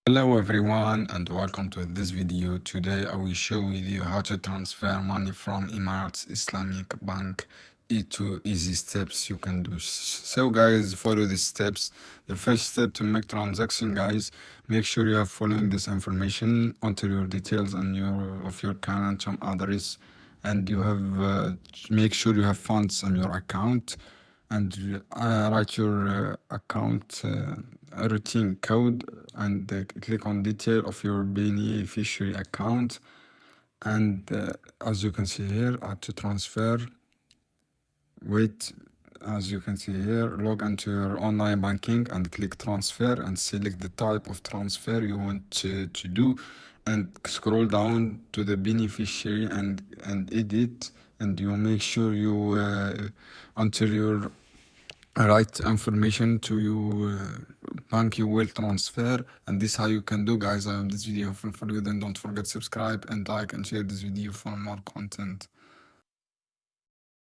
Hello everyone and welcome to this video. Today I will show you how to transfer money from Emirates Islamic Bank into easy steps you can do. So guys, follow the steps. The first step to make transaction, guys, make sure you are following this information, enter your details and your current address, and you have make sure you have funds on your account, and write your account routine code, and click on detail of your beneficiary account, and as you can see here, add to transfer. Wait, as you can see here, log into your online banking and click transfer and select the type of transfer you want to do, and scroll down to the beneficiary and edit, and you make sure you enter your right information to your bank you will transfer. And this how you can do, guys. I hope this video helpful for you. Then don't forget subscribe and like and share this video for more content.